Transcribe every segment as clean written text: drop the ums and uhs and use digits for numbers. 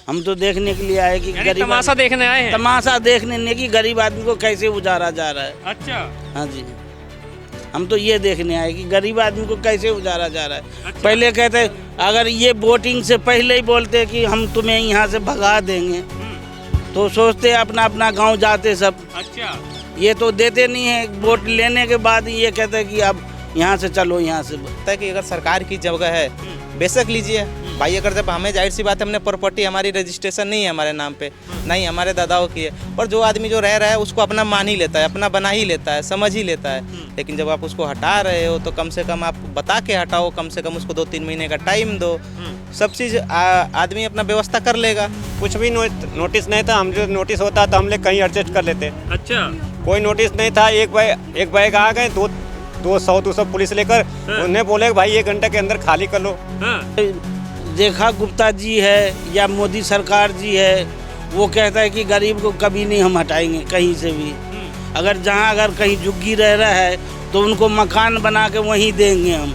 हम तो देखने के लिए आए कि गरीब तमाशा देखने आए हैं। तमाशा देखने नहीं कि गरीब आदमी को कैसे उजारा जा रहा है। अच्छा। हाँ जी, हम तो ये देखने आए कि गरीब आदमी को कैसे उजारा जा रहा है। अच्छा। पहले कहते अगर ये वोटिंग से पहले ही बोलते कि हम तुम्हें यहाँ से भगा देंगे तो सोचते अपना अपना गांव जाते सब। अच्छा। ये तो देते नहीं है, वोट लेने के बाद ये कहते हैं कि अब यहाँ से चलो, यहाँ से। है कि अगर सरकार की जगह है बेशक लीजिए भाई। अगर जब हमें जाहिर सी बात है, हमने प्रॉपर्टी हमारी रजिस्ट्रेशन नहीं है हमारे नाम पे, नहीं हमारे दादाओं की है, और जो आदमी जो रह रहा है उसको अपना मान ही लेता है, अपना बना ही लेता है, समझ ही लेता है। लेकिन जब आप उसको हटा रहे हो तो कम से कम आप बता के हटाओ, कम से कम उसको 2-3 महीने का टाइम दो, सब चीज़ आदमी अपना व्यवस्था कर लेगा। कुछ भी नोटिस नहीं था, हम जो नोटिस होता तो हम लोग कहीं एडजस्ट कर लेते। अच्छा। कोई नोटिस नहीं था। एक बैग आ गए, 200 पुलिस लेकर, उन्हें बोले भाई 1 घंटे के अंदर खाली कर लो। रेखा गुप्ता जी है या मोदी सरकार जी है, वो कहता है कि गरीब को कभी नहीं हम हटाएंगे कहीं से भी। अगर कहीं झुग्गी रह रहा है तो उनको मकान बना के वहीं देंगे हम।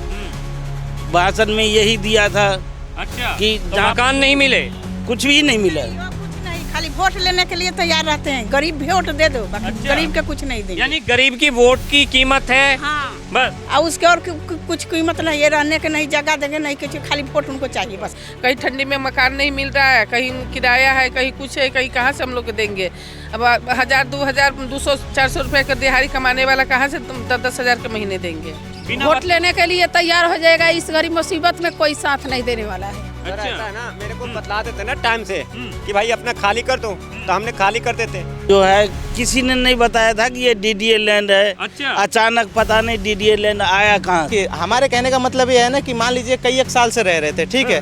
भाषण में यही दिया था। अच्छा। कि तो मकान नहीं मिले, कुछ भी नहीं मिला। कुछ नहीं, खाली वोट लेने के लिए तैयार रहते हैं। गरीब वोट दे दो, बाकी अच्छा। गरीब के कुछ नहीं देंगे। यानी गरीब की वोट की कीमत है। हाँ। बस। और उसके और कुछ कीमत नहीं, ये रहने के नहीं जगह देंगे, नहीं कुछ, खाली वोट उनको चाहिए बस। कहीं ठंडी में मकान नहीं मिल रहा है, कहीं किराया है, कहीं कुछ है, कहीं कहाँ से हम लोग देंगे। अब 1000, 2000, 200, 400 रुपए का दिहाड़ी कमाने वाला कहाँ से तुम 10-10 हजार के महीने देंगे। वोट लेने के लिए तैयार हो जाएगा, इस गरीब मुसीबत में कोई साथ नहीं देने वाला है। ऐसा है ना, मेरे को बतला देते ना टाइम से कि भाई अपना खाली कर दो, तो हमने खाली कर देते। जो है किसी ने नहीं बताया था कि ये डीडीए लैंड है। अच्छा। अचानक पता नहीं डीडीए लैंड आया कहाँ। कि हमारे कहने का मतलब ये है ना कि मान लीजिए कई एक साल से रह रहे थे, ठीक है,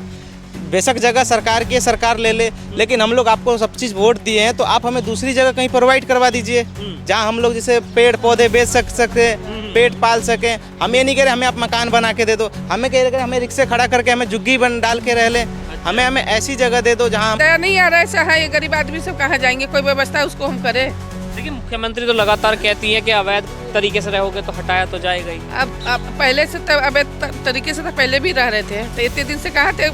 बेशक जगह सरकार की है, सरकार ले ले, लेकिन हम लोग आपको सब चीज़ वोट दिए हैं तो आप हमें दूसरी जगह कहीं प्रोवाइड करवा दीजिए जहाँ हम लोग जैसे पेड़ पौधे बेच सके, पेट पाल सके। हम ये नहीं कह रहे हमें आप मकान बना के दे दो, हमें कह रहे हमें रिक्शे खड़ा करके हमें झुग्गी बन डाल के रह ले। हमें ऐसी जगह दे दो जहाँ दया नहीं आ रहा है, ऐसा है, ये गरीब आदमी सब कहाँ जाएंगे, कोई व्यवस्था उसको हम करें। लेकिन मुख्यमंत्री तो लगातार कहती है कि अवैध तरीके से रहोगे तो हटाया तो जाएगा ही। अब पहले से अवैध तरीके से तो पहले भी रह रहे थे, तो इतने दिन से कहाँ थे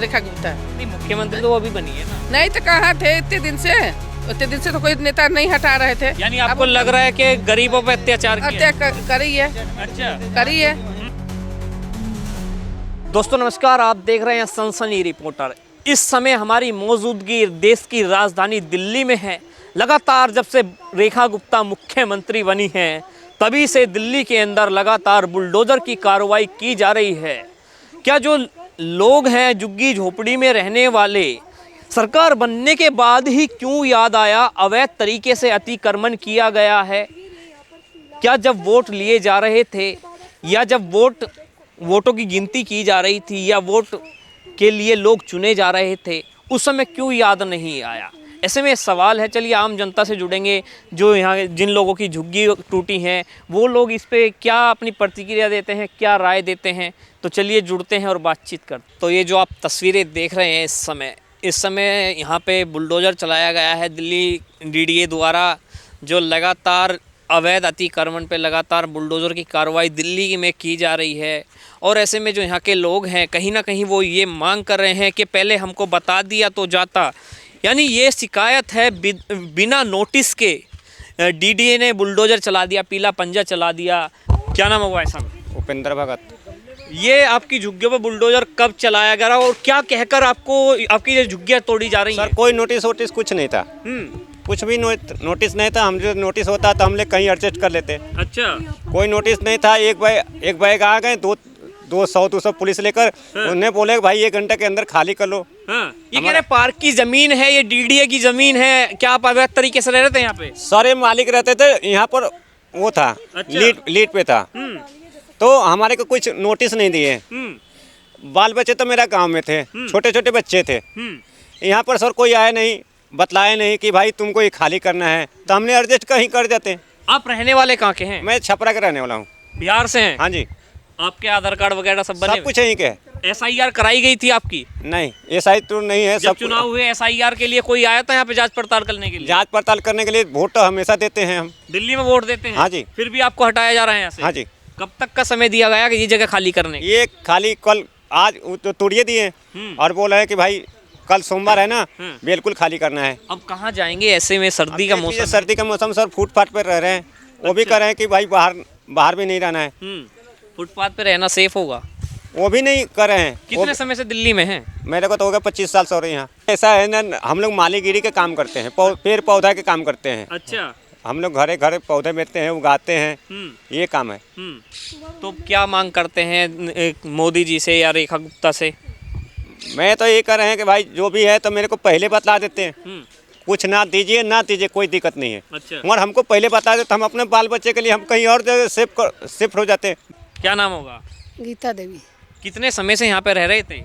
रेखा गुप्ता? नहीं, मुख्यमंत्री तो वो अभी बनी है ना। नहीं तो कहाँ थे इतने दिन से? उतने दिन से तो कोई नेता नहीं हटा रहे थे। यानी आपको लग रहा है कि गरीबों पर अत्याचार करी है। अच्छा। करी है। दोस्तों नमस्कार, आप देख रहे हैं सनसनी रिपोर्टर। इस समय हमारी मौजूदगी देश की राजधानी दिल्ली में है। लगातार जब से रेखा गुप्ता मुख्यमंत्री बनी हैं तभी से दिल्ली के अंदर लगातार बुलडोजर की कार्रवाई की जा रही है। क्या जो लोग हैं झुग्गी झोपड़ी में रहने वाले, सरकार बनने के बाद ही क्यों याद आया अवैध तरीके से अतिक्रमण किया गया है? क्या जब वोट लिए जा रहे थे या जब वोटों की गिनती की जा रही थी या वोट के लिए लोग चुने जा रहे थे, उस समय क्यों याद नहीं आया? ऐसे में सवाल है। चलिए आम जनता से जुड़ेंगे, जो यहाँ जिन लोगों की झुग्गी टूटी हैं वो लोग इस पे क्या अपनी प्रतिक्रिया देते हैं, क्या राय देते हैं। तो चलिए जुड़ते हैं और बातचीत करते हैं। तो ये जो आप तस्वीरें देख रहे हैं इस समय यहाँ पे बुलडोज़र चलाया गया है दिल्ली डीडीए द्वारा, जो लगातार अवैध अतिक्रमण पे लगातार बुलडोज़र की कार्रवाई दिल्ली में की जा रही है। और ऐसे में जो यहाँ के लोग हैं कहीं ना कहीं वो ये मांग कर रहे हैं कि पहले हमको बता दिया तो जाता। यानी ये शिकायत है बिना नोटिस के डीडीए ने बुलडोज़र चला दिया, पीला पंजा चला दिया। क्या नाम है भाई साहब? उपेंद्र भगत। ये आपकी झुग्गियों पर बुलडोज़र कब चलाया गया और क्या कहकर आपकी झुग्गियाँ तोड़ी जा रही हैं? सर कोई नोटिस कुछ नहीं था। कुछ भी नोटिस नहीं था। हम जो नोटिस होता तो हम लोग कहीं एडजस्ट कर लेते। अच्छा। कोई नोटिस नहीं था। एक बैग आ गए, 200 पुलिस लेकर, उन्हें बोले भाई 1 घंटे के अंदर खाली कर लो। ये कह रहे पार्क की जमीन है, ये डीडीए की जमीन है। क्या आप अवैध तरीके से रह रहे थे यहाँ पे? सारे मालिक रहते थे यहाँ पर, वो था। अच्छा। लीड पे था। तो हमारे को कुछ नोटिस नहीं दिए। बाल बच्चे तो मेरा गांव में थे, छोटे छोटे बच्चे थे। यहाँ पर सर कोई आया नहीं, बतलाया नहीं कि भाई तुमको ये खाली करना है, तो हमने एडजस्ट कहीं कर देते। आप रहने वाले कहाँ के हैं? मैं छपरा के रहने वाला हूँ। बिहार से हैं? हाँ जी। आपके आधार कार्ड वगैरह सब बने? सब कुछ यहीं के। SIR कराई गई थी आपकी? नहीं, SI तो नहीं है। जब चुनाव हुए SIR के लिए कोई आया था यहाँ पे जांच पड़ताल करने के लिए? जांच पड़ताल करने के लिए वोट तो हमेशा देते हैं हम। दिल्ली में वोट देते हैं? हाँ जी। फिर भी आपको हटाया जा रहा है यहाँ से? हाँ जी। कब तक का समय दिया गया कि ये जगह खाली करने? ये खाली कल आज तो तोड़िए दिए और बोल रहे हैं कि भाई कल सोमवार है ना, बिल्कुल खाली करना है। अब कहाँ जाएंगे ऐसे में, सर्दी का मौसम? सर्दी का मौसम सर, फुटपाथ पर रह रहे हैं। वो भी कह रहे हैं कि भाई बाहर भी नहीं रहना है। फुटपाथ पे रहना सेफ होगा? वो भी नहीं कर रहे हैं। कितने समय से दिल्ली में हैं? मेरे को तो हो गया 25 साल से हो रही यहाँ। ऐसा है ना, हम लोग मालीगिरी के काम करते हैं, पेड़ पौधा के काम करते हैं। अच्छा। हम लोग घरे घरे पौधे बेचते हैं, उगाते हैं, ये काम है। तो क्या मांग करते हैं मोदी जी से या रेखा गुप्ता से? मैं तो ये कह रहे हैं कि भाई जो भी है तो मेरे को पहले बतला देते हैं। कुछ ना दीजिए कोई दिक्कत नहीं है। अच्छा। मगर हमको पहले बता देते, हम अपने बाल बच्चे के लिए हम कहीं और जगह शिफ्ट हो जाते हैं। क्या नाम होगा? गीता देवी। कितने समय से यहाँ पे रह रहे थे?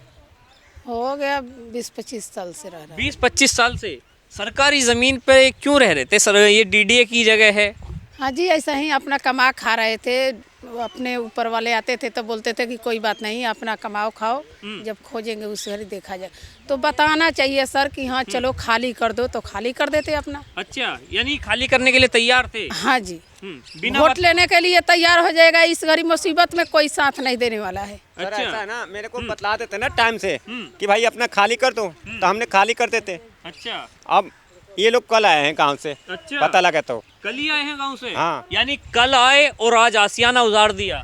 हो गया 20-25 साल से रह रहा है। 20-25 साल से सरकारी ज़मीन पे क्यों रह रहे थे सर? ये डीडीए की जगह है। हाँ जी, ऐसा ही अपना कमा खा रहे थे। अपने ऊपर वाले आते थे तो बोलते थे कि कोई बात नहीं, अपना कमाओ खाओ, जब खोजेंगे उस घड़ी देखा जाए। तो बताना चाहिए सर कि हाँ चलो खाली कर दो, तो खाली कर देते अपना। अच्छा, यानी खाली करने के लिए तैयार थे? हाँ जी, बिना वोट लेने के लिए तैयार हो जाएगा। इस गरीब मुसीबत में कोई साथ नहीं देने वाला है। सर ऐसा है ना, मेरे को बतला देते ना टाइम से कि भाई अपना खाली कर दो, तो हमने खाली कर देते। अच्छा। अब ये लोग कल आए हैं गाँव से। अच्छा। पता लगा तो कल ही आए हैं गाँव से? हाँ। यानी कल आए और आज आसियाना उजाड़ दिया?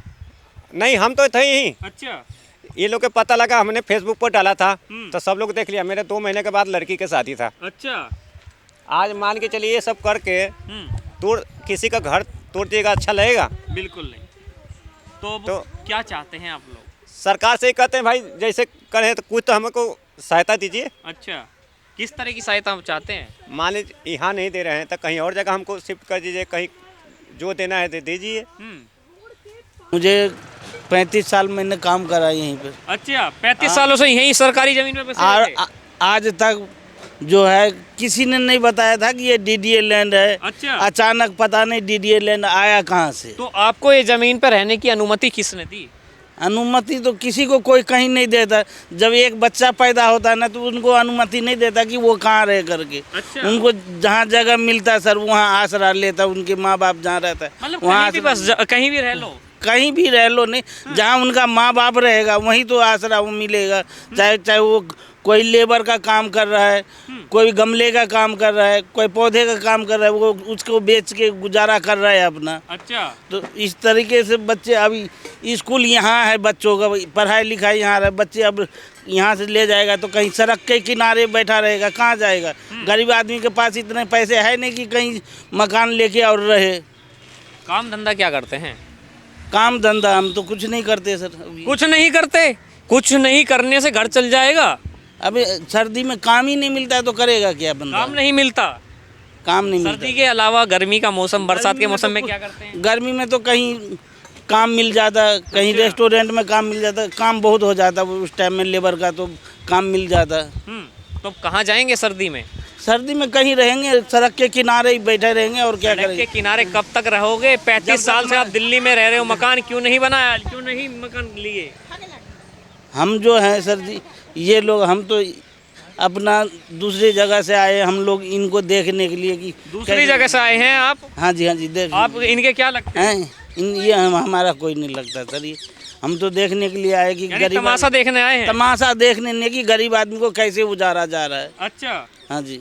नहीं, हम तो थे ही। अच्छा। ये लोग के पता लगा, हमने फेसबुक पर डाला था तो सब लोग देख लिया। मेरे 2 महीने के बाद लड़की के शादी था। अच्छा। आज मान के चलिए ये सब करके किसी का घर तोड़ दिएगा, अच्छा लगेगा? बिल्कुल नहीं। तो क्या चाहते हैं आप लोग? सरकार से ही कहते हैं भाई जैसे करें तो कुछ तो हमको सहायता दीजिए। अच्छा, किस तरह की सहायता आप चाहते हैं? मान लीजिए यहाँ नहीं दे रहे हैं तो कहीं और जगह हमको शिफ्ट कर दीजिए, कहीं जो देना है दे दीजिए। मुझे 35 साल मैंने काम करा यहीं पर। अच्छा, 35 सालों से यहीं सरकारी जमीन पे बसे और थे? आज तक जो है किसी ने नहीं बताया था कि ये डीडीए लैंड है। अच्छा। अचानक पता नहीं डीडीए लैंड आया कहाँ से। तो आपको ये जमीन पर रहने की अनुमति किसने दी? अनुमति तो किसी को कोई कहीं नहीं देता। जब एक बच्चा पैदा होता है ना तो उनको अनुमति नहीं देता कि वो कहाँ रह करके। अच्छा। उनको जहाँ जगह मिलता है सर वहाँ आसरा लेता है। उनके माँ बाप जहाँ रहता है मतलब वहाँ कहीं भी बस कहीं भी रह लो? कहीं भी रह लो, नहीं जहाँ उनका माँ बाप रहेगा वहीं तो आसरा वो मिलेगा। चाहे वो कोई लेबर का काम कर रहा है, कोई गमले का काम कर रहा है, कोई पौधे का काम कर रहा है, वो उसको बेच के गुजारा कर रहा है अपना। अच्छा। तो इस तरीके से बच्चे अभी स्कूल यहाँ है, बच्चों का पढ़ाई लिखाई यहाँ है। बच्चे अब यहाँ से ले जाएगा तो कहीं सड़क के किनारे बैठा रहेगा, कहाँ जाएगा? गरीब आदमी के पास इतने पैसे है नहीं कि कहीं मकान लेके और रहे। काम धंधा क्या करते हैं? काम धंधा हम तो कुछ नहीं करते सर। अभी कुछ नहीं करते? कुछ नहीं करने से घर चल जाएगा? अभी सर्दी में काम ही नहीं मिलता तो करेगा क्या बंदा? काम नहीं मिलता? काम नहीं मिलता। सर्दी के अलावा गर्मी का मौसम, बरसात के मौसम में क्या करते हैं? गर्मी में तो कहीं काम मिल जाता, कहीं रेस्टोरेंट में काम मिल जाता। काम बहुत हो जाता उस टाइम में, लेबर का तो काम मिल जाता। तो कहाँ जाएंगे सर्दी में? सर्दी में कहीं रहेंगे, सड़क के किनारे ही बैठे रहेंगे और क्या सड़क करेंगे? के किनारे कब तक रहोगे? 35 साल से आप दिल्ली में रह रहे हो, मकान क्यों नहीं बनाया? क्यों नहीं मकान लिए? हम जो हैं सर जी, ये लोग हम तो अपना दूसरी जगह से आए, हम लोग इनको देखने के लिए कि दूसरी जगह से आए हैं आप? हाँ जी, हाँ जी, देख आप इनके क्या लगते हैं? ये हमारा कोई नहीं लगता सर। ये हम तो देखने के लिए आए कि गरीब तमाशा देखने आए हैं? तमाशा देखने नहीं कि गरीब आदमी को कैसे उजारा जा रहा है। अच्छा। हाँ जी,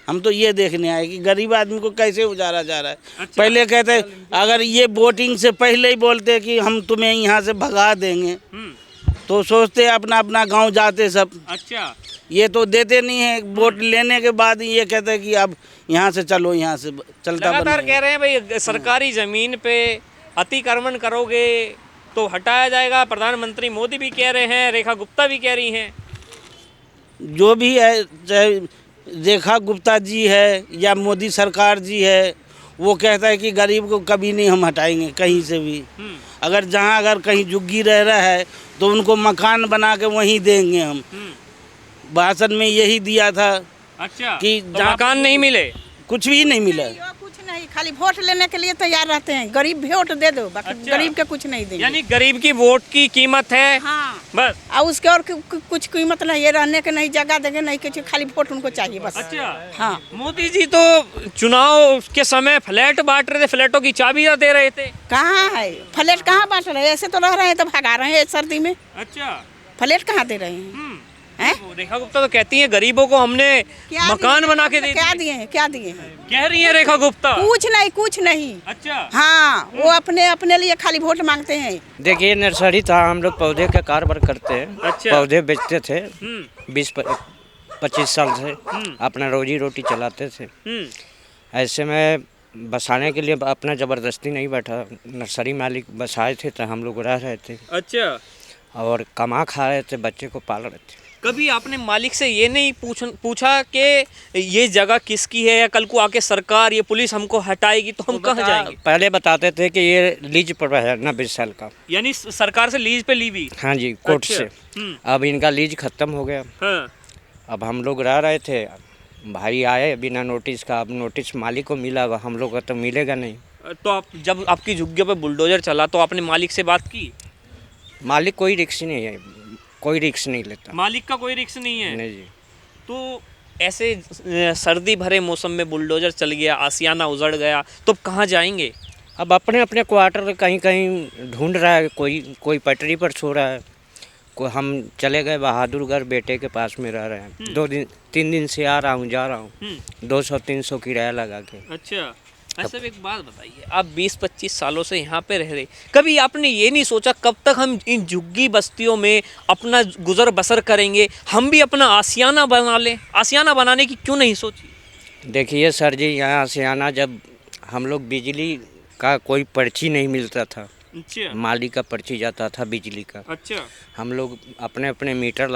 हम तो ये देखने आए कि गरीब आदमी को कैसे उजारा जा रहा है। अच्छा। पहले कहते अगर ये वोटिंग से पहले ही बोलते कि हम तुम्हें यहाँ से भगा देंगे तो सोचते अपना अपना गांव जाते सब। अच्छा। ये तो देते नहीं है, वोट लेने के बाद ये कहते हैं कि अब यहाँ से चलो, यहाँ से चलता लगातार बनेगा। कह रहे हैं भाई सरकारी जमीन पे अतिक्रमण करोगे तो हटाया जाएगा। प्रधानमंत्री मोदी भी कह रहे हैं, रेखा गुप्ता भी कह रही हैं। जो भी है, चाहे रेखा गुप्ता जी है या मोदी सरकार जी है, वो कहता है कि गरीब को कभी नहीं हम हटाएंगे कहीं से भी। अगर कहीं झुग्गी रह रहा है तो उनको मकान बना के वहीं देंगे हम। भाषण में यही दिया था। अच्छा। कि तो मकान नहीं मिले? कुछ भी नहीं मिला। कुछ नहीं, खाली वोट लेने के लिए तैयार रहते हैं। गरीब वोट दे दो, बाकी अच्छा। गरीब के कुछ नहीं देंगे। यानी गरीब की वोट की कीमत है? हाँ, बस। और उसके और कुछ कीमत नहीं। ये रहने के नहीं जगह देंगे, नहीं कुछ, खाली वोट उनको चाहिए बस। अच्छा। हाँ, मोदी जी तो चुनाव के समय फ्लैट बांट रहे थे, फ्लैटों की चाबियां दे रहे थे। कहाँ है फ्लैट? कहाँ बांट रहे हैं? ऐसे तो रह रहे हैं तो भगा रहे हैं सर्दी में। अच्छा। फ्लैट कहाँ दे रहे हैं? हैं? रेखा गुप्ता तो कहती हैं गरीबों को हमने क्या मकान दिए? बना के दे क्या दिए। दिए हैं, क्या दिए हैं? कह रही है रेखा गुप्ता। कुछ नहीं। अच्छा। हाँ, वो अपने लिए खाली वोट मांगते हैं। देखिए नर्सरी था, हम लोग पौधे का कारोबार करते हैं। अच्छा। पौधे बेचते थे 20-25 साल से, अपना रोजी रोटी चलाते थे। ऐसे में बसाने के लिए अपना ज़बरदस्ती नहीं बैठा, नर्सरी मालिक बसाए थे तो हम लोग रह रहे थे अच्छा। और कमा खा रहे थे, बच्चे को पाल रहे थे। कभी आपने मालिक से ये नहीं पूछा कि ये जगह किसकी है, या कल को आके सरकार ये पुलिस हमको हटाएगी तो हम कहाँ जाएंगे? पहले बताते थे कि ये लीज पर है 90 साल का। यानी सरकार से लीज पे ली हुई। हाँ जी, कोर्ट अच्छा। से। अब इनका लीज खत्म हो गया। हाँ। अब हम लोग रह रहे थे, भाई आए बिना नोटिस का। अब नोटिस मालिक को मिला, हम लोग को तो मिलेगा नहीं। तो आप जब आपकी झुग्गियों पे बुलडोजर चला तो आपने मालिक से बात की? मालिक कोई रिक्स नहीं है, कोई रिक्स नहीं लेता। मालिक का कोई रिक्स नहीं है? नहीं जी। तो ऐसे सर्दी भरे मौसम में बुलडोजर चल गया, आसियाना उजड़ गया, तो अब कहाँ जाएंगे? अब अपने अपने क्वार्टर कहीं कहीं ढूंढ रहा है, कोई पटरी पर सो रहा है, कोई। हम चले गए बहादुरगढ़, बेटे के पास में रह रहे हैं। 2-3 दिन से आ रहा हूँ, जा रहा हूँ, 200-300 किराया लगा के। अच्छा। ऐसे एक बात बताइए, आप 20-25 सालों से यहाँ पे रह रहे, कभी आपने ये नहीं सोचा कब तक हम इन झुग्गी बस्तियों में अपना गुजर बसर करेंगे, हम भी अपना आसियाना बना लें? आसियाना बनाने की क्यों नहीं सोची? देखिए सर जी, यहाँ से आना, जब हम लोग बिजली का कोई पर्ची नहीं मिलता था, अच्छा। मालिक का पर्ची जाता था बिजली का। अच्छा। हम लोग अपने अपने मीटर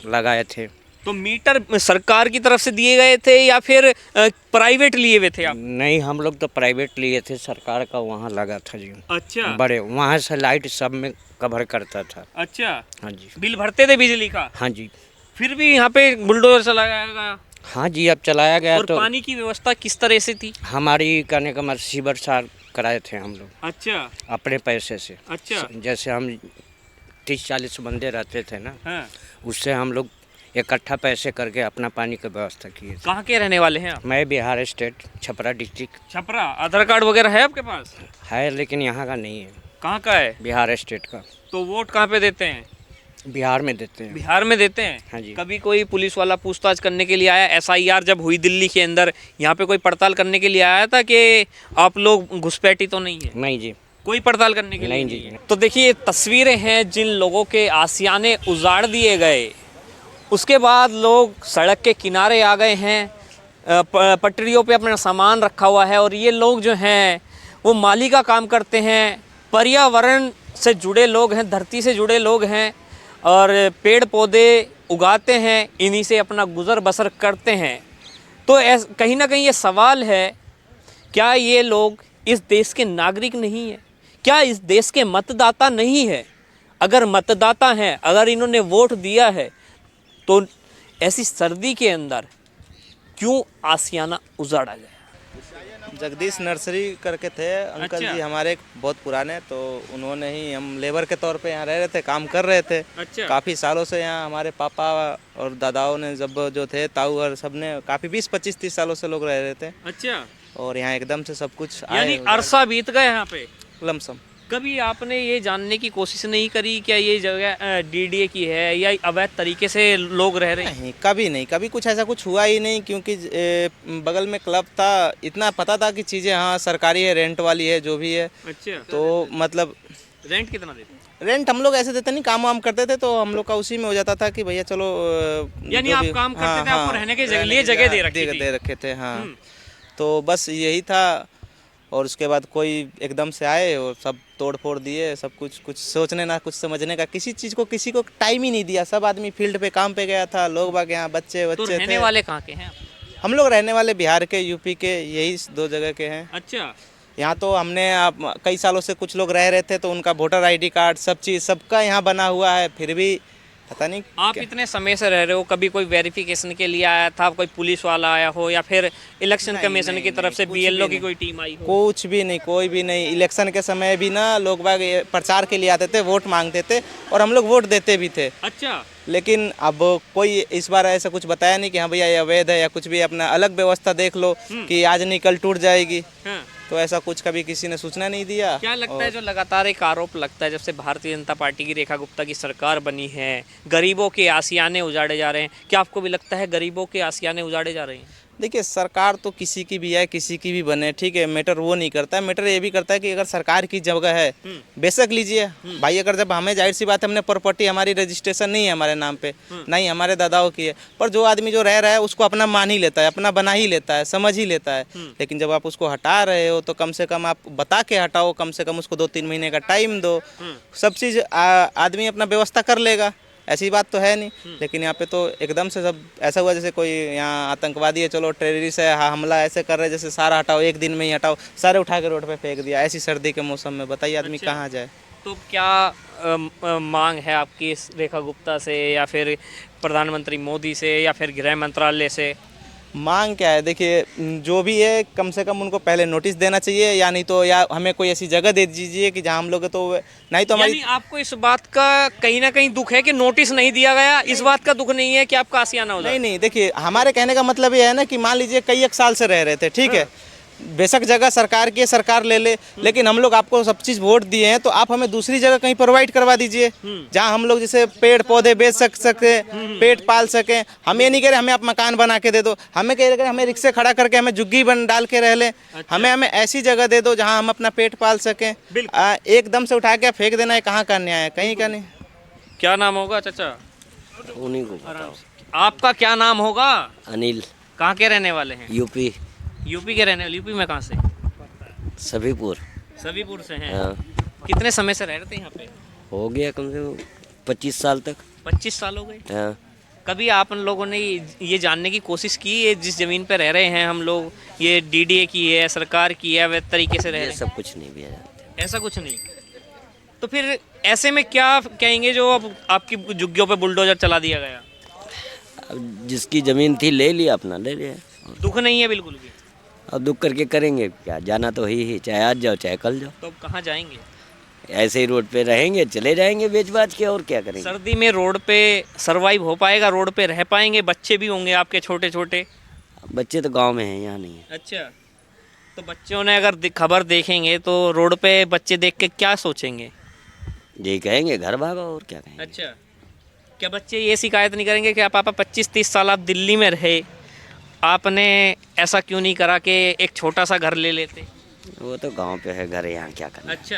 लगाए थे। तो मीटर सरकार की तरफ से दिए गए थे या फिर प्राइवेट लिए हुए थे आप? नहीं, हम लोग तो प्राइवेट लिए थे, सरकार का वहाँ लगा था जी। अच्छा। बड़े वहाँ से लाइट सब में कवर करता था। अच्छा। हाँ जी। बिल भरते थे बिजली का? हाँ जी। फिर भी यहाँ पे बुलडोजर चलाया गया? हाँ जी, अब चलाया गया। और तो पानी की व्यवस्था किस तरह से थी? हमारी कहने का मतलब सीवर सार कराए थे हम लोग अच्छा। अपने पैसे से। अच्छा। जैसे हम 30-40 बंदे रहते थे ना, हाँ। उससे हम लोग इकट्ठा पैसे करके अपना पानी की व्यवस्था किए। कहाँ के रहने वाले हैं आप? मैं बिहार स्टेट, छपरा डिस्ट्रिक्ट। छपरा। आधार कार्ड वगैरह है आपके पास? है, लेकिन यहाँ का नहीं है। कहाँ का है? बिहार स्टेट का। तो वोट कहाँ पे देते हैं? बिहार में देते हैं। बिहार में देते हैं? हाँ जी। कभी कोई पुलिस वाला पूछताछ करने के लिए आया? SIR जब हुई दिल्ली के अंदर, यहाँ पे कोई पड़ताल करने के लिए आया था कि आप लोग घुसपैठी तो नहीं है? नहीं जी, कोई पड़ताल करने के लिए नहीं जी। तो देखिए, ये तस्वीरें हैं जिन लोगों के आसियाने उजाड़ दिए गए, उसके बाद लोग सड़क के किनारे आ गए हैं, पटरियों पे अपना सामान रखा हुआ है, और ये लोग जो हैं वो माली का काम करते हैं, पर्यावरण से जुड़े लोग हैं, धरती से जुड़े लोग हैं, और पेड़ पौधे उगाते हैं, इन्हीं से अपना गुज़र बसर करते हैं। तो कहीं ना कहीं ये सवाल है, क्या ये लोग इस देश के नागरिक नहीं हैं? क्या इस देश के मतदाता नहीं है? अगर मतदाता हैं, अगर इन्होंने वोट दिया है, तो ऐसी सर्दी के अंदर क्यों आसियाना उजाड़ा गया? जगदीश नर्सरी करके थे अंकल अच्छा। जी हमारे, बहुत पुराने। तो उन्होंने ही, हम लेबर के तौर पे यहाँ रह रहे थे, काम कर रहे थे। अच्छा। काफ़ी सालों से यहाँ हमारे पापा और दादाओं ने, जब जो थे ताऊ और सब ने, काफ़ी 20-25-30 सालों से लोग रह रहे थे। अच्छा। और यहाँ एकदम से सब कुछ यानी अरसा बीत गए यहाँ पे। लमसम। कभी आपने ये जानने की कोशिश नहीं करी क्या ये जगह DDA की है या अवैध तरीके से लोग रह रहे हैं? नहीं, कभी नहीं, कभी कुछ ऐसा कुछ हुआ ही नहीं, क्योंकि बगल में क्लब था, इतना पता था कि चीज़ें हाँ सरकारी है, रेंट वाली है, जो भी है। अच्छा। तो मतलब रेंट कितना देते हैं? रेंट हम लोग ऐसे देते नहीं, काम वाम करते थे तो हम लोग का उसी में हो जाता था कि भैया चलो। यानी जो आप भी- काम करते हाँ, थे, आपको हाँ, रहने के लिए जगह दे रखी थी? दे रखे थे, हाँ। तो बस यही था। और उसके बाद कोई एकदम से आए और सब तोड़ फोड़ दिए, सब कुछ सोचने ना कुछ समझने का, किसी चीज़ को, किसी को टाइम ही नहीं दिया। सब आदमी फील्ड पे काम पे गया था, लोग बाग यहाँ बच्चे तो बच्चे रहने थे। वाले कहाँ के हैं आप? हम लोग रहने वाले बिहार के, यूपी के, यही 2 जगह के हैं। अच्छा। यहाँ तो हमने कई सालों से कुछ लोग रह रहे थे, तो उनका वोटर ID कार्ड, सब चीज़ सबका यहाँ बना हुआ है, फिर भी पता नहीं। आप इतने समय से रह रहे हो, कभी कोई वेरिफिकेशन के लिए आया था, कोई पुलिस वाला आया हो, या फिर इलेक्शन कमीशन की तरफ से BLO की कोई टीम आई हो? कुछ भी नहीं, कोई भी नहीं। इलेक्शन के समय भी ना लोग बाग प्रचार के लिए आते थे, वोट मांगते थे, और हम लोग वोट देते भी थे। अच्छा। लेकिन अब कोई इस बार ऐसा कुछ बताया नहीं कि हाँ भैया ये अवैध है या कुछ भी, अपना अलग व्यवस्था देख लो कि आज नहीं कल टूट जाएगी। हाँ। तो ऐसा कुछ कभी किसी ने सूचना नहीं दिया। क्या लगता है जो लगातार एक आरोप लगता है जब से भारतीय जनता पार्टी की रेखा गुप्ता की सरकार बनी है, गरीबों के आशियाने उजाड़े जा रहे हैं, क्या आपको भी लगता है गरीबों के आशियाने उजाड़े जा रहे हैं? देखिए सरकार तो किसी की भी है, किसी की भी बने, ठीक है, मैटर वो नहीं करता है। मैटर ये भी करता है कि अगर सरकार की जगह है बेशक लीजिए भाई। अगर जब हमें, जाहिर सी बात है, हमने प्रॉपर्टी, हमारी रजिस्ट्रेशन नहीं है हमारे नाम पे, नहीं हमारे दादाओं की है, पर जो आदमी जो रह रहा है उसको अपना मान ही लेता है, अपना बना ही लेता है, समझ ही लेता है। लेकिन जब आप उसको हटा रहे हो तो कम से कम आप बता के हटाओ, कम से कम उसको 2-3 महीने का टाइम दो, सब चीज़ आदमी अपना व्यवस्था कर लेगा। ऐसी बात तो है नहीं। लेकिन यहाँ पे तो एकदम से सब ऐसा हुआ जैसे कोई यहाँ आतंकवादी है, चलो टेररिस्ट है, हमला ऐसे कर रहे हैं, जैसे सारा हटाओ, एक दिन में ही हटाओ, सारे उठा के रोड पे फेंक दिया। ऐसी सर्दी के मौसम में बताइए आदमी कहाँ जाए। तो क्या मांग है आपकी इस रेखा गुप्ता से या फिर प्रधानमंत्री मोदी से या फिर गृह मंत्रालय से? मांग क्या है, देखिए जो भी है कम से कम उनको पहले नोटिस देना चाहिए, या नहीं तो या हमें कोई ऐसी जगह दे दीजिए कि जहाँ हम लोग, तो नहीं तो हमारी। यानी आपको इस बात का कहीं ना कहीं दुख है कि नोटिस नहीं दिया गया, इस बात का दुख नहीं है कि आपका आशियाना हो जाए? नहीं, देखिए हमारे कहने का मतलब ये है ना कि मान लीजिए कई एक साल से रह रहे थे, ठीक है, बेशक जगह सरकार की है, सरकार ले ले, लेकिन हम लोग आपको सब चीज़ वोट दिए हैं, तो आप हमें दूसरी जगह कहीं प्रोवाइड करवा दीजिए जहां हम लोग जैसे पेड़ पौधे बेच सके, पेट पाल सके। हम ये नहीं कह रहे हमें आप मकान बना के दे दो, हमें कह रहे हमें रिक्शे खड़ा करके हमें झुग्गी बन डाल के रह लें। हमें ऐसी जगह दे दो जहाँ हम अपना पेट पाल सकें। एकदम से उठा के फेंक देना है, कहाँ का न्याय है, कहीं का नहीं। क्या नाम होगा चाचा? उन्हीं को बताओ। आपका क्या नाम होगा? अनिल। कहाँ के रहने वाले हैं? यूपी। यूपी के रहने वाले। यूपी में कहाँ से? सभीपुर। सभीपुर से हैं। हाँ। कितने समय से रह रहे थे यहाँ पे? हो गया कम से कम 25 साल तक। 25 साल हो गए। हाँ। कभी आप लोगों ने ये जानने की कोशिश की है जिस जमीन पे रह रहे हैं हम लोग, ये डीडीए की है, सरकार की है, वह तरीके से रह रहे हैं? सब कुछ नहीं दिया जाता। ऐसा कुछ नहीं। तो फिर ऐसे में क्या कहेंगे जो अब आपकी झुग्गियों पे बुलडोजर चला दिया गया? अब जिसकी ज़मीन थी ले लिया, अपना ले लिया। दुख नहीं है बिल्कुल भी? अब दुख करके करेंगे क्या, जाना तो ही, चाहे आज जाओ चाहे कल जाओ। तो अब कहाँ जाएंगे? ऐसे ही रोड पे रहेंगे, चले जाएंगे बेच बाच के, और क्या करेंगे। सर्दी में रोड पे सरवाइव हो पाएगा? रोड पे रह पाएंगे? बच्चे भी होंगे आपके छोटे छोटे? बच्चे तो गांव में हैं, यहाँ नहीं है। अच्छा, तो बच्चों ने अगर खबर देखेंगे तो रोड पे बच्चे देख के क्या सोचेंगे? यही कहेंगे घर भागो, और क्या कहेंगे। अच्छा, क्या बच्चे ये शिकायत नहीं करेंगे कि पापा 25-30 साल आप दिल्ली में रहे, आपने ऐसा क्यों नहीं करा कि एक छोटा सा घर ले लेते? वो तो गांव पे है घर, यहाँ क्या करना। अच्छा,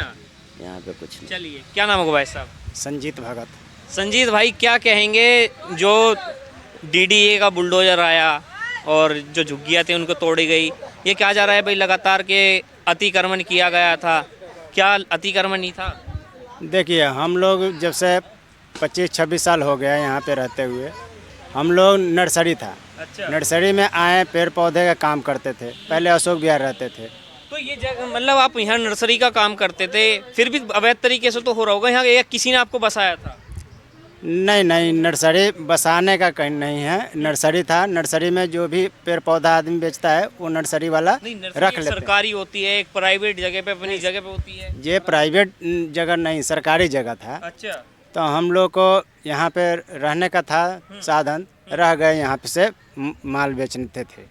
यहाँ पे कुछ नहीं। चलिए, क्या नाम होगा भाई साहब? संजीत भगत। संजीत भाई, क्या कहेंगे जो डीडीए का बुलडोजर आया और जो झुग्गियाँ थी उनको तोड़ी गई, ये क्या जा रहा है भाई लगातार के अतिक्रमण किया गया था, क्या अतिक्रमण नहीं था? देखिए हम लोग जब से 25-26 साल हो गया यहाँ पे रहते हुए, हम लोग नर्सरी था। अच्छा। नर्सरी में आए, पेड़ पौधे का काम करते थे, पहले अशोक विहार रहते थे। तो ये जगह मतलब आप यहाँ नर्सरी का काम करते थे, फिर भी अवैध तरीके से तो हो रहा होगा यहाँ, या किसी ने आपको बसाया था? नहीं, नर्सरी बसाने का कहीं नहीं है, नर्सरी था। नर्सरी में जो भी पेड़ पौधा आदमी बेचता है वो नर्सरी वाला नहीं, रख नर्सरी लेते। सरकारी होती है, एक प्राइवेट जगह पे अपनी जगह पे होती है। ये प्राइवेट जगह नहीं, सरकारी जगह था। अच्छा। तो हम लोग को यहाँ पे रहने का था साधन, रह गए यहाँ पे से माल बेचते थे,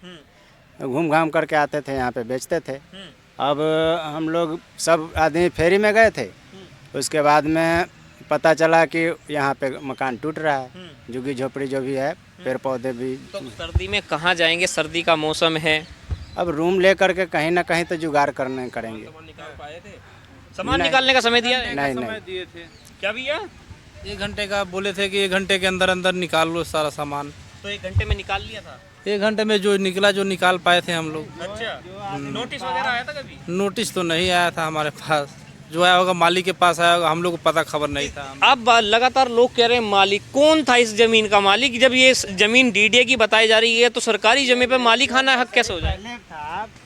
घूम घाम करके आते थे, यहाँ पे बेचते थे। अब हम लोग सब आदमी फेरी में गए थे, उसके बाद में पता चला कि यहाँ पे मकान टूट रहा है, झुग्गी झोपड़ी जो भी है, पेड़ पौधे भी। तो सर्दी में कहाँ जाएंगे? सर्दी का मौसम है। अब रूम ले करके कहीं ना कहीं तो जुगाड़ करेंगे। सामान निकालने का समय दिया है? नहीं। दिए थे। क्या भैया? 1 घंटे का बोले थे कि 1 घंटे के अंदर अंदर निकाल लो सारा सामान। तो 1 घंटे में निकाल लिया था? 1 घंटे में जो निकला, जो निकाल पाए थे हम लोग। अच्छा, नोटिस वगैरह आया था कभी? नोटिस तो नहीं आया था हमारे पास, जो आया होगा मालिक के पास आया होगा, हम लोग को पता खबर नहीं था। अब लगातार लोग कह रहे हैं मालिक कौन था इस जमीन का मालिक? जब ये जमीन डीडीए की बताई जा रही है तो सरकारी जमीन पे मालिक आना हक कैसे हो जाए?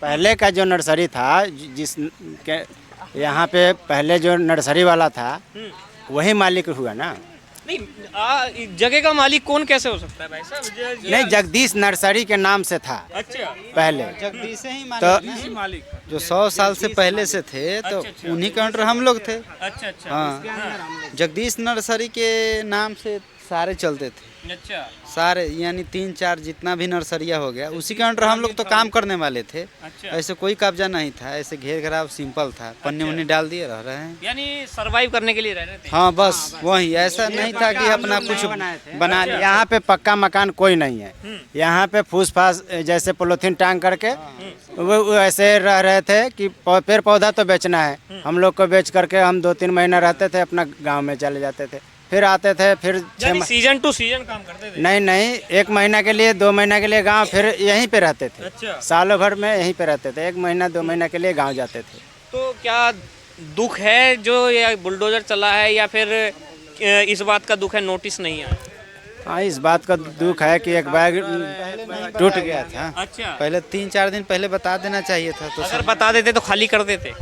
पहले का जो नर्सरी था, जिस यहाँ पे पहले जो नर्सरी वाला था वही मालिक हुआ ना। नहीं, जगह का मालिक कौन कैसे हो सकता है भाई साहब? नहीं, जगदीश नर्सरी के नाम से था। अच्छा, पहले जगदीश ही तो मालिक जो 100 साल से पहले से थे, तो उन्हीं के अंडर हम लोग थे। अच्छा। हाँ, जगदीश नर्सरी के नाम से सारे चलते थे, अच्छा सारे यानी 3-4 जितना भी नर्सरिया हो गया उसी के अंडर हम लोग तो काम करने वाले थे। अच्छा ऐसे कोई कब्जा नहीं था, ऐसे घेर घराव सिंपल था, पन्नी वन्नी डाल दिए रह रहे हैं। यानी सरवाइव करने के लिए रह रहे थे। हाँ बस वही, ऐसा नहीं था कि अपना कुछ बना लिया। यहाँ पे पक्का मकान कोई नहीं है, यहाँ पे फूस फास जैसे पॉलीथीन टांग करके वो ऐसे रह रहे थे कि पेड़ पौधा तो बेचना है, हम लोग को बेच करके हम 2-3 महीना रहते थे, अपना गांव में चले जाते थे, फिर आते थे, फिर सीजन टू सीजन काम करते थे। नहीं 1 महीना के लिए 2 महीना के लिए गांव, फिर यहीं पे रहते थे। अच्छा सालों भर में यहीं पे रहते थे, 1 महीना 2 महीना के लिए गांव जाते थे। तो क्या दुख है जो ये बुलडोजर चला है, या फिर इस बात का दुख है नोटिस नहीं आया? हाँ, इस बात का दुख है कि एक बैग टूट गया था। अच्छा पहले 3-4 दिन पहले बता देना चाहिए था, तो अगर बता देते तो खाली कर देते।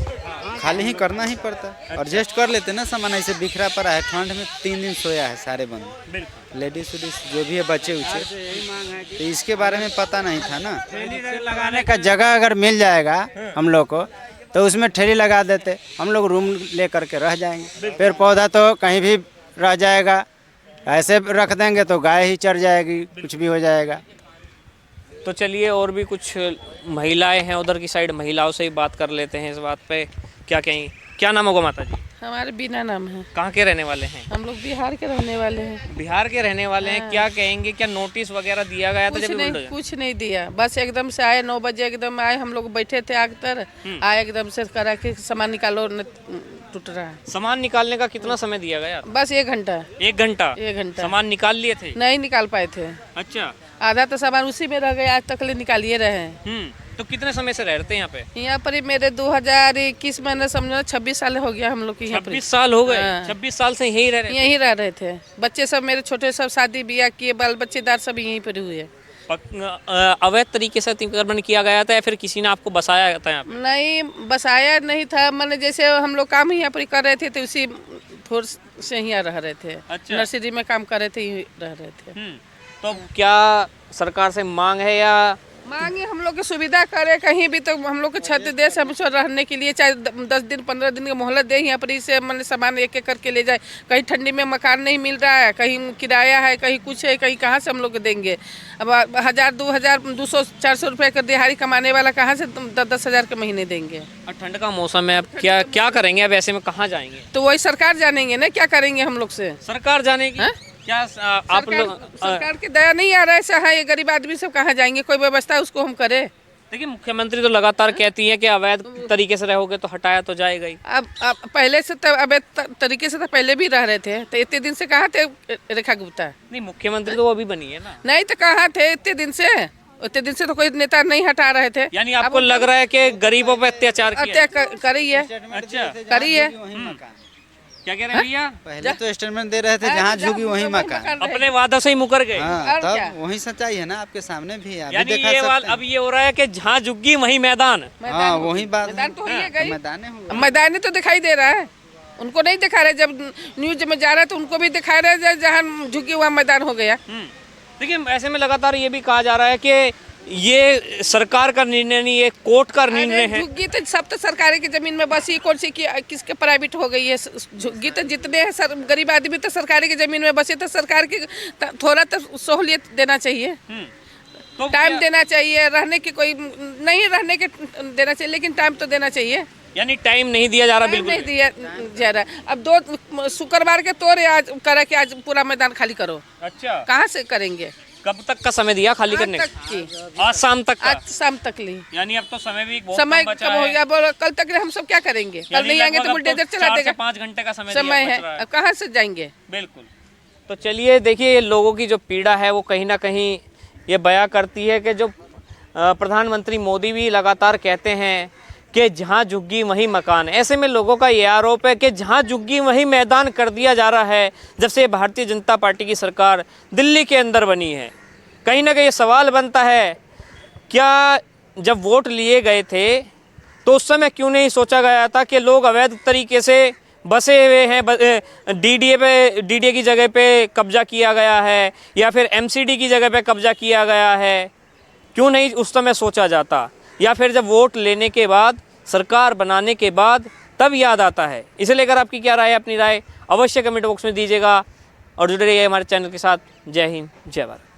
खाली ही करना ही पड़ता, एडजस्ट कर लेते ना। सामान ऐसे बिखरा पड़ा है, ठंड में 3 दिन सोया है सारे बंद, लेडीज उडीज जो भी है, बच्चे उच्चे, तो इसके बारे में पता नहीं था ना। लगाने का जगह अगर मिल जाएगा हम लोग को तो उसमें ठेली लगा देते, हम लोग रूम ले करके रह जाएंगे। पेड़ पौधा तो कहीं भी रह जाएगा, ऐसे रख देंगे तो गाय ही चर जाएगी, कुछ भी हो जाएगा। तो चलिए और भी कुछ महिलाएं हैं उधर की साइड, महिलाओं से ही बात कर लेते हैं इस बात पे। क्या कहेंगे, क्या नाम होगा माता जी? हमारे बिना नाम है। कहाँ के रहने वाले हैं? हम लोग बिहार के रहने वाले हैं। बिहार के रहने वाले हैं। क्या कहेंगे, क्या नोटिस वगैरह दिया गया था? कुछ नहीं दिया, बस एकदम से आए 9 बजे, एकदम आए, हम लोग बैठे थे आग तर, आए एकदम से करा के सामान निकालो, टूट रहा है। सामान निकालने का कितना समय दिया गया? बस 1 घंटा। 1 घंटा? 1 घंटा। सामान निकाल लिए थे? नहीं निकाल पाए थे। अच्छा, आधा तो सामान उसी में रह गया, आज तक ले निकालिए रहे हैं। तो कितने समय से रहते हैं यहाँ पे? यहाँ पर मेरे 2021 में समझो 26 साल हो गया हम लोग की। 26 साल हो गए? 26 साल से यहीं रह रहे? यहीं रह रहे थे। बच्चे सब मेरे छोटे सब शादी ब्याह किए, बाल बच्चेदार सब यहीं पर हुए। अवैध तरीके से अतिक्रमण किया गया था या फिर किसी ने आपको बसाया था यहाँ पे? नहीं बसाया नहीं था, मैंने जैसे हम लोग काम यहाँ पर कर रहे थे तो उसी फोर्स से यहाँ रह रहे थे। अच्छा। नर्सरी में काम कर रहे थे, यहीं रह रहे थे। तो क्या सरकार से मांग है या मांगे हम लोग की सुविधा करे, कहीं भी तो हम लोग को छत दे सब रहने के लिए, चाहे 10 दिन 15 दिन का मोहलत दे, यहाँ पर इसे मैंने सामान एक एक करके ले जाए। कहीं ठंडी में मकान नहीं मिल रहा है, कहीं किराया है, कहीं कुछ है, कहीं कहाँ से हम लोग देंगे। अब 1000 2000 200 400 रुपये का दिहाड़ी कमाने वाला कहाँ से 10 हज़ार के महीने देंगे। और ठंड का मौसम है, अब क्या करेंगे? अब ऐसे में कहाँ जाएंगे? तो वही सरकार जानेंगे ना, क्या करेंगे हम लोग से। सरकार जानेगी? क्या आप लोग? सरकार की दया नहीं आ रहा है, ऐसा है, ये गरीब आदमी सब कहाँ जाएंगे? कोई व्यवस्था उसको हम करें। देखिए मुख्यमंत्री तो लगातार कहती है कि अवैध तरीके से रहोगे तो हटाया तो जाएगा ही। अब पहले से तो अवैध तरीके से तो पहले भी रह रहे थे, तो इतने दिन से कहाँ थे रेखा गुप्ता? नहीं, मुख्यमंत्री तो वो अभी बनी है ना। नहीं तो कहाँ थे इतने दिन से? उतने दिन से तो कोई नेता नहीं हटा रहे थे। यानी आपको लग रहा है कि गरीबों पे अत्याचार करी है? अच्छा, करी है। क्या कह रहे हैं भैया? पहले तो स्टेटमेंट दे रहे थे, जहाँ झुकी वहीं मकान। अपने वादों से ही मुकर गए। हाँ, तब वही सच्चाई है ना, आपके सामने भी है। यानी ये अब ये हो रहा है कि जहाँ झुग्गी वहीं मैदान। हाँ, वही बात। मैदान तो ही गई, मैदान तो दिखाई दे रहा है, उनको नहीं दिखा रहे। जब न्यूज में जा रहा है तो उनको भी दिखा रहे हैं, जहाँ झुग्गी वहाँ मैदान हो गया। देखिए ऐसे में लगातार ये भी कहा जा रहा है कि ये सरकार का निर्णय नहीं, ये कोर्ट का निर्णय है। झुग्गी तो सब तो सरकारी की जमीन में बसी, कौन सी की किसके प्राइवेट हो गई है? झुग्गी तो जितने हैं गरीब आदमी तो सरकारी की जमीन में बसे, तो सरकार की थोड़ा तो सहूलियत देना चाहिए, तो टाइम देना चाहिए। रहने की कोई नहीं, रहने के देना चाहिए, लेकिन टाइम तो देना चाहिए। यानी टाइम नहीं दिया जा रहा? बिल्कुल नहीं दिया जा रहा। अब 2 शुक्रवार के तोड़े आज करा कि आज पूरा मैदान खाली करो। अच्छा, कहाँ से करेंगे? कब तक का समय दिया खाली करने का? आज शाम तक का? आज शाम तक ली। यानी अब तो समय भी बहुत समय कम बचा कम हो गया। बोलो कल तक हम सब क्या करेंगे? कल नहीं आएंगे तो बुलडोजर चला देगा। 5 घंटे का समय है, अब कहाँ से जाएंगे? बिल्कुल। तो चलिए देखिए, लोगों की जो पीड़ा है वो कहीं ना कहीं ये बयां करती है कि जो प्रधानमंत्री मोदी भी लगातार कहते हैं कि जहाँ झुग्गी वहीं मकान। ऐसे में लोगों का ये आरोप है कि जहाँ झुग्गी वहीं मैदान कर दिया जा रहा है जब से भारतीय जनता पार्टी की सरकार दिल्ली के अंदर बनी है। कहीं ना कहीं ये सवाल बनता है, क्या जब वोट लिए गए थे तो उस समय क्यों नहीं सोचा गया था कि लोग अवैध तरीके से बसे हुए हैं, डीडीए की जगह पे कब्जा किया गया है या फिर एमसीडी की जगह पे कब्जा किया गया है? क्यों नहीं उस समय सोचा जाता? या फिर जब वोट लेने के बाद, सरकार बनाने के बाद तब याद आता है? इसे लेकर आपकी क्या राय है? अपनी राय अवश्य कमेंट बॉक्स में दीजिएगा। और जुड़े रहिए हमारे चैनल के साथ। जय हिंद, जय भारत।